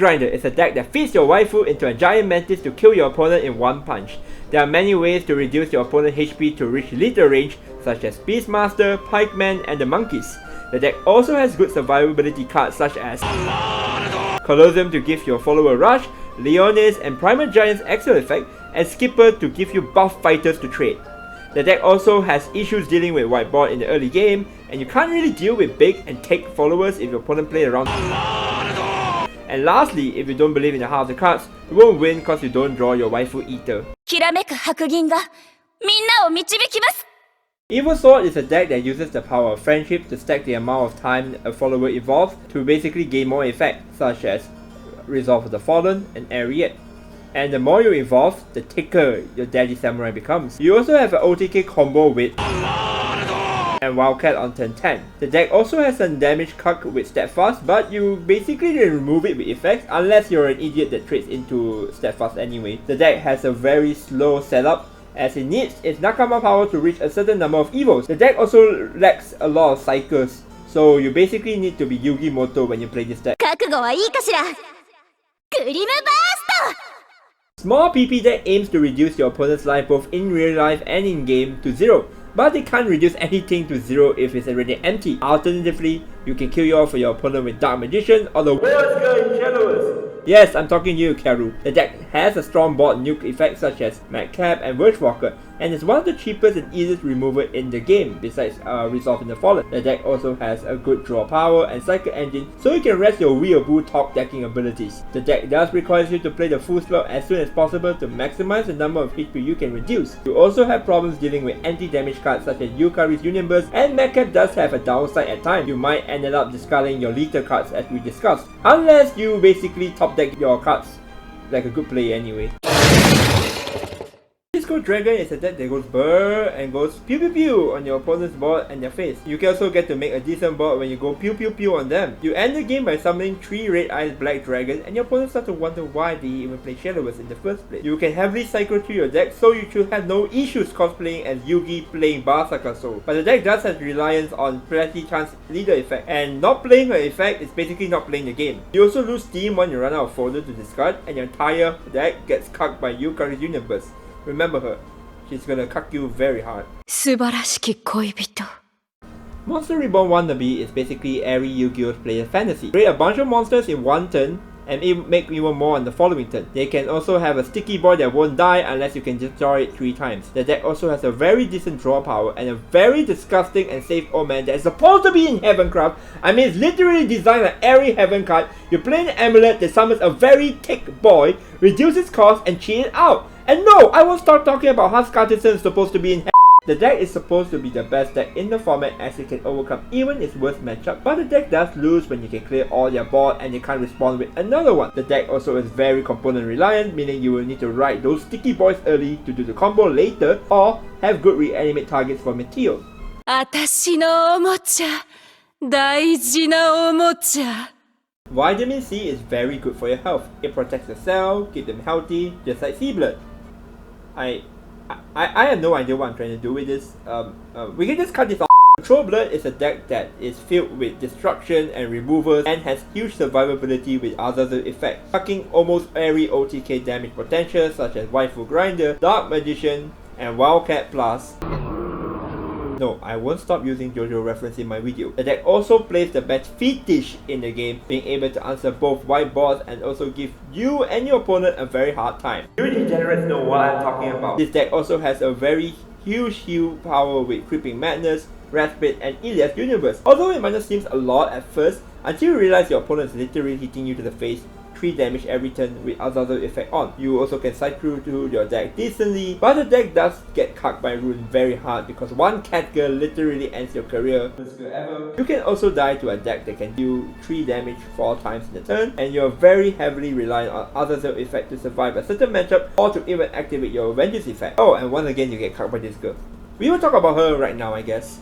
Grinder is a deck that feeds your waifu into a giant mantis to kill your opponent in one punch. There are many ways to reduce your opponent's HP to reach lethal range, such as Beastmaster, Pikeman, and the Monkeys. The deck also has good survivability cards such as Crisome to give your follower rush, Leonis and Primal Giant's Axial effect, and Skipper to give you buff fighters to trade. The deck also has issues dealing with white board in the early game, and you can't really deal with big and take followers if your opponent plays around. And lastly, if you don't believe in the heart of the cards, you won't win because you don't draw your waifu eater. Evil Sword is a deck that uses the power of friendship to stack the amount of time a follower evolves to basically gain more effect, such as Resolve of the Fallen and Ariete. And the more you evolve, the thicker your Daddy Samurai becomes. You also have an OTK combo with and Wildcat on turn 10. The deck also has some damage cuck with Steadfast, but you basically remove it with effects unless you're an idiot that trades into Steadfast anyway. The deck has a very slow setup, as it needs its Nakama power to reach a certain number of evils. The deck also lacks a lot of cycles, so you basically need to be Yugi Moto when you play this deck. Small PP deck aims to reduce your opponent's life both in real life and in game to 0, but they can't reduce anything to 0 if it's already empty. Alternatively, you can kill your opponent with Dark Magician or the worst girl in Shadowverse. Yes, I'm talking to you, Karu. The deck has a strong board nuke effects such as Madcap and Vergewalker, and is one of the cheapest and easiest removal in the game, besides Resolve in the Fallen. The deck also has a good draw power and cycle engine, so you can rest your Weeaboo top decking abilities. The deck does require you to play the full spell as soon as possible to maximize the number of HP you can reduce. You also have problems dealing with anti-damage cards such as Yukari's Union Burst, and Madcap does have a downside at times. You might end up discarding your lethal cards as we discussed, unless you basically top deck your cards like a good player anyway. Disco Dragon is a deck that goes brrr and goes pew pew pew on your opponent's board and their face. You can also get to make a decent board when you go pew pew pew on them. You end the game by summoning 3 red eyes black dragons, and your opponent starts to wonder why they even play Shadowverse in the first place. You can heavily cycle through your deck, so you should have no issues cosplaying as Yugi playing Baraka Soul. But the deck does have reliance on Pretty Chan's leader effect, and not playing her effect is basically not playing the game. You also lose steam when you run out of folder to discard, and your entire deck gets cucked by Yukari's Union Burst. Remember her, she's gonna cuck you very hard. Monster Reborn Wannabe is basically every Yu-Gi-Oh player's fantasy. Create a bunch of monsters in one turn and make even more on the following turn. They can also have a sticky boy that won't die unless you can destroy it 3 times. The deck also has a very decent draw power and a very disgusting and safe old man that is supposed to be in Heavencraft. I mean, it's literally designed like every Heaven card. You play an Amulet that summons a very thick boy, reduces cost, and cheat it out. And no, I won't start talking about how Scartisan is supposed to be in. The deck is supposed to be the best deck in the format as it can overcome even its worst matchup, but the deck does lose when you can clear all your board and you can't respond with another one. The deck also is very component reliant, meaning you will need to ride those sticky boys early to do the combo later, or have good reanimate targets for Meteo. Vitamin C is very good for your health. It protects the cell, keeps them healthy, just like sea blood. I have no idea what I'm trying to do with this. We can just cut this off. Control Blood is a deck that is filled with destruction and removals and has huge survivability with Azazel effect, sucking almost every OTK damage potential such as Waifu Grinder, Dark Magician, and Wildcat Plus. No, I won't stop using JoJo reference in my video. The deck also plays the best fetish in the game, being able to answer both white boards and also give you and your opponent a very hard time. You degenerates know what I'm talking about. This deck also has a very huge heal power with Creeping Madness, Raspid, and Ilias Universe. Although it might not seem a lot at first, until you realize your opponent is literally hitting you to the face 3 damage every turn with Azazel effect on. You also can cycle through your deck decently, but the deck does get cucked by Rune very hard because one cat girl literally ends your career. You can also die to a deck that can deal 3 damage 4 times in a turn, and you're very heavily reliant on Azazel effect to survive a certain matchup or to even activate your Vengeance effect. Oh, and once again you get cucked by this girl. We will talk about her right now, I guess.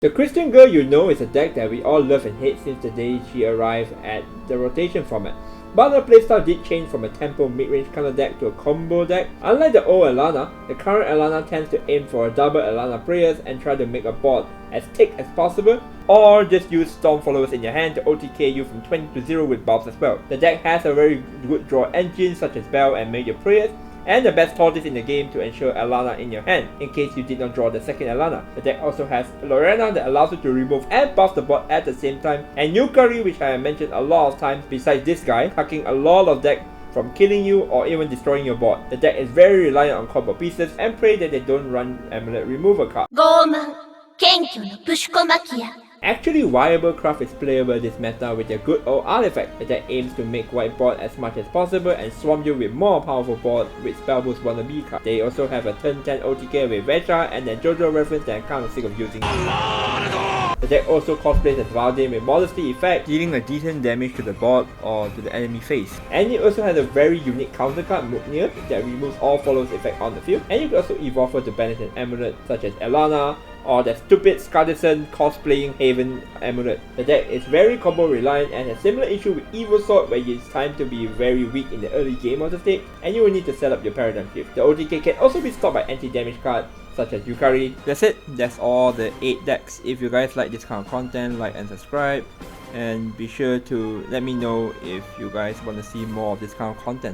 The Christian Girl you know is a deck that we all love and hate since the day she arrived at the rotation format. But her playstyle did change from a tempo mid-range counter deck to a combo deck. Unlike the old Alana, the current Alana tends to aim for a double Alana prayers and try to make a board as thick as possible, or just use Storm Followers in your hand to OTK you from 20 to 0 with bulbs as well. The deck has a very good draw engine such as Bell and Major Prayers, and the best tortoise in the game to ensure Alana in your hand in case you did not draw the second Alana. The deck also has Lorena that allows you to remove and buff the board at the same time, and Yukari, which I have mentioned a lot of times besides this guy, hacking a lot of deck from killing you or even destroying your board. The deck is very reliant on combo pieces and pray that they don't run Amulet removal card. Actually, viable craft is playable this meta with their good old artifact. The deck aims to make white board as much as possible and swamp you with more powerful board with spell boost wannabe card. They also have a turn 10 OTK with Vetra and then JoJo reference that I'm kind of sick of using. The deck also cosplays as Valdin with Modesty effect, dealing a decent damage to the board or to the enemy face. And it also has a very unique counter card, Muknir, that removes all follows effect on the field. And you can also evolve her to banish an amulet such as Elana, or that stupid Skardison cosplaying Haven Amulet. The deck is very combo reliant and has similar issue with Evil Sword where it's time to be very weak in the early game of the stage and you will need to set up your Paradigm Shift. The OTK can also be stopped by anti-damage cards such as Yukari. That's it, that's all the 8 decks. If you guys like this kind of content, like and subscribe, and be sure to let me know if you guys want to see more of this kind of content.